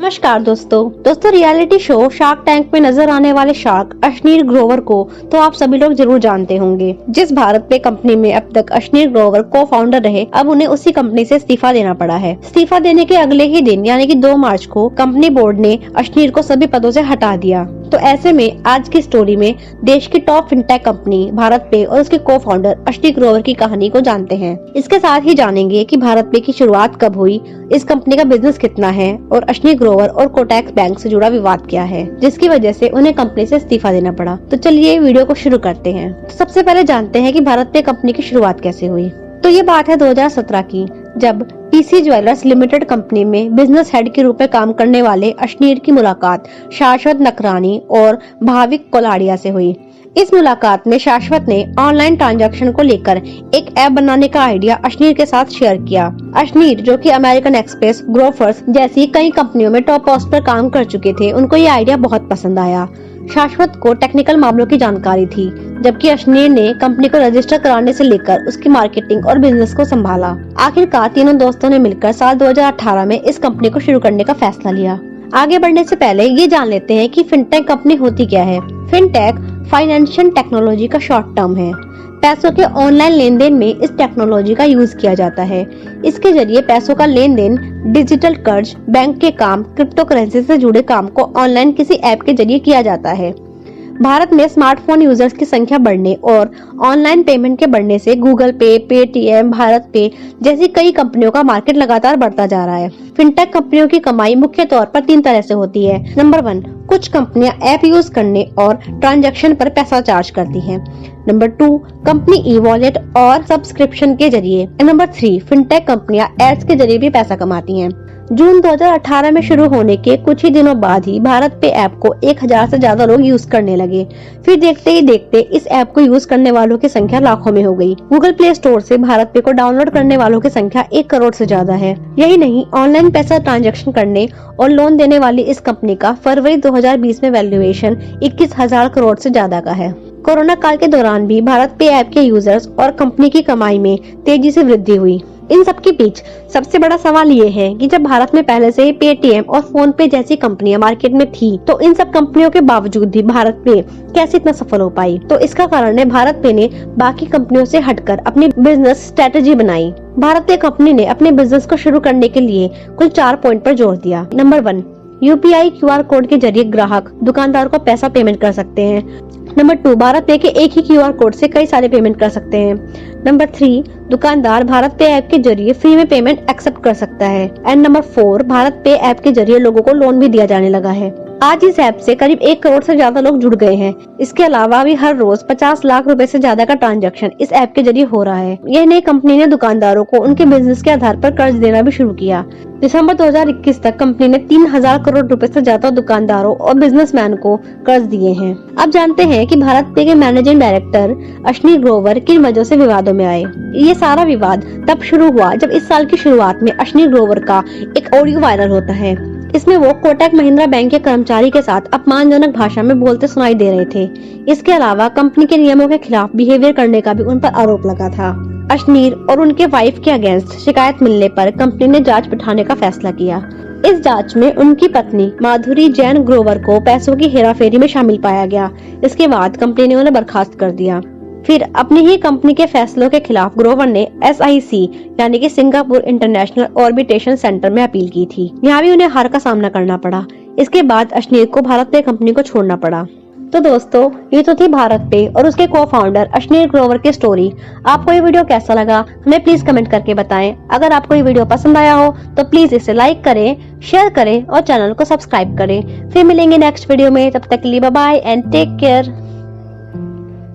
नमस्कार दोस्तों reality show shark tank में नजर आने वाले शार्क अश्नीर ग्रोवर को तो आप सभी लोग जरूर जानते होंगे। जिस भारत पे कंपनी में अब तक अश्नीर ग्रोवर को फाउंडर रहे, अब उन्हें उसी कंपनी से इस्तीफा देना पड़ा है। इस्तीफा देने के अगले ही दिन यानी कि 2 मार्च को कंपनी बोर्ड ने अश्नीर को सभी पदों से हटा दिया। तो ऐसे में आज की स्टोरी में देश की टॉप फिनटेक कंपनी भारत पे और उसके को फाउंडर अश्नीर ग्रोवर की कहानी को जानते हैं। इसके साथ ही जानेंगे कि भारत पे की शुरुआत कब हुई, इस कंपनी का बिजनेस कितना है और अश्नीर ग्रोवर और कोटक बैंक से जुड़ा विवाद क्या है जिसकी वजह से उन्हें कंपनी से इस्तीफा देना पड़ा। तो चलिए वीडियो को शुरू करते हैं। तो सबसे पहले जानते हैं कि भारत पे कंपनी की शुरुआत कैसे हुई। तो ये बात है 2017 की, जब पीसी ज्वेलर्स लिमिटेड कंपनी में बिजनेस हेड के रूप में काम करने वाले अश्नीर की मुलाकात शाश्वत नकरानी और भाविक कोलाडिया से हुई। इस मुलाकात में शाश्वत ने ऑनलाइन ट्रांजैक्शन को लेकर एक ऐप बनाने का आइडिया अश्नीर के साथ शेयर किया। अश्नीर, जो कि अमेरिकन एक्सप्रेस, ग्रोफर्स जैसी कई कंपनियों में टॉप पोस्ट पर काम कर चुके थे, उनको ये आइडिया बहुत पसंद आया। शाश्वत को टेक्निकल मामलों की जानकारी थी, जबकि अश्नीर ने कंपनी को रजिस्टर कराने से लेकर उसकी मार्केटिंग और बिजनेस को संभाला। आखिरकार तीनों दोस्तों ने मिलकर साल 2018 में इस कंपनी को शुरू करने का फैसला लिया। आगे बढ़ने से पहले ये जान लेते हैं कि फिनटेक कंपनी होती क्या है। फिनटेक फाइनेंशियल टेक्नोलॉजी का शॉर्ट टर्म है। पैसों के ऑनलाइन लेन देन में इस टेक्नोलॉजी का यूज किया जाता है। इसके जरिए पैसों का लेन देन, डिजिटल कर्ज, बैंक के काम, क्रिप्टो करेंसी से जुड़े काम को ऑनलाइन किसी ऐप के जरिए किया जाता है। भारत में स्मार्टफोन यूजर्स की संख्या बढ़ने और ऑनलाइन पेमेंट के बढ़ने से गूगल पे, पेटीएम, भारत पे जैसी कई कंपनियों का मार्केट लगातार बढ़ता जा रहा है। फिनटेक कंपनियों की कमाई मुख्य तौर पर 3 तरह से होती है। नंबर 1, कुछ कंपनियां ऐप यूज करने और ट्रांजैक्शन पर पैसा चार्ज करती हैं। नंबर 2, कंपनी ई वॉलेट और सब्सक्रिप्शन के जरिए। नंबर 3, फिनटेक कंपनियां एड्स के जरिए भी पैसा कमाती हैं। जून 2018 में शुरू होने के कुछ ही दिनों बाद ही भारत पे ऐप को 1000 से ज्यादा लोग यूज करने लगे। फिर देखते ही देखते इस ऐप को यूज करने वालों की संख्या लाखों में हो गई। गूगल प्ले स्टोर से भारत पे को डाउनलोड करने वालों की संख्या 1 करोड़ से ज्यादा है। यही नहीं, ऑनलाइन पैसा ट्रांजैक्शन करने और लोन देने वाली इस कंपनी का फरवरी 2020 में वैल्यूएशन 21,000 करोड़ से ज्यादा का है। कोरोना काल के दौरान भी भारत पे ऐप के यूजर्स और कंपनी की कमाई में तेजी से वृद्धि हुई। इन सब के बीच सबसे बड़ा सवाल ये है कि जब भारत में पहले से ही पेटीएम और फोन पे जैसी कंपनियां मार्केट में थी, तो इन सब कंपनियों के बावजूद भी भारत पे कैसे इतना सफल हो पाई। तो इसका कारण है भारत पे ने बाकी कंपनियों से हटकर अपनी बिजनेस स्ट्रेटेजी बनाई। भारत पे कंपनी ने अपने बिजनेस को शुरू करने के लिए कुल 4 पॉइंट पर जोर दिया। नंबर 1, यूपीआई क्यूआर कोड के जरिए ग्राहक दुकानदार को पैसा पेमेंट कर सकते हैं। नंबर 2, भारत पे के एक ही क्यूआर कोड से कई सारे पेमेंट कर सकते हैं। नंबर 3, दुकानदार भारत पे ऐप के जरिए फ्री में पेमेंट एक्सेप्ट कर सकता है। एंड नंबर 4, भारत पे ऐप के जरिए लोगों को लोन भी दिया जाने लगा है। आज इस ऐप से करीब 1 करोड़ से ज्यादा लोग जुड़ गए हैं। इसके अलावा भी हर रोज 50 लाख रुपए से ज्यादा का ट्रांजैक्शन इस ऐप के जरिए हो रहा है। यह नई कंपनी ने दुकानदारों को उनके बिजनेस के आधार पर कर्ज देना भी शुरू किया। दिसंबर 2021 तक कंपनी ने 3000 करोड़ रुपए से ज्यादा दुकानदारों और बिजनेसमैन को कर्ज दिए हैं। अब जानते हैं कि भारत पे के मैनेजिंग डायरेक्टर अश्नीर ग्रोवर किन वजह से विवादों में आए। ये सारा विवाद तब शुरू हुआ जब इस साल की शुरुआत में अश्नीर ग्रोवर का एक ऑडियो वायरल होता है। इसमें वो कोटक महिंद्रा बैंक के कर्मचारी के साथ अपमानजनक भाषा में बोलते सुनाई दे रहे थे। इसके अलावा कंपनी के नियमों के खिलाफ बिहेवियर करने का भी उन पर आरोप लगा था। अश्नीर और उनके वाइफ के अगेंस्ट शिकायत मिलने पर कंपनी ने जांच बिठाने का फैसला किया। इस जांच में उनकी पत्नी माधुरी जैन ग्रोवर को पैसों की हेराफेरी में शामिल पाया गया। इसके बाद कंपनी ने उन्हें बर्खास्त कर दिया। फिर अपनी ही कंपनी के फैसलों के खिलाफ ग्रोवर ने SIC यानी कि सिंगापुर इंटरनेशनल ऑर्बिटेशन सेंटर में अपील की थी। यहाँ भी उन्हें हार का सामना करना पड़ा। इसके बाद अश्नीर को भारत पे कंपनी को छोड़ना पड़ा। तो दोस्तों, ये तो थी भारत पे और उसके को फाउंडर अश्नीर ग्रोवर की स्टोरी। आपको ये वीडियो कैसा लगा हमें प्लीज कमेंट करके बताएं। अगर आपको ये वीडियो पसंद आया हो तो प्लीज इसे लाइक करें, शेयर करें और चैनल को सब्सक्राइब करें। फिर मिलेंगे नेक्स्ट वीडियो में। तब तक के लिए bye bye and take care.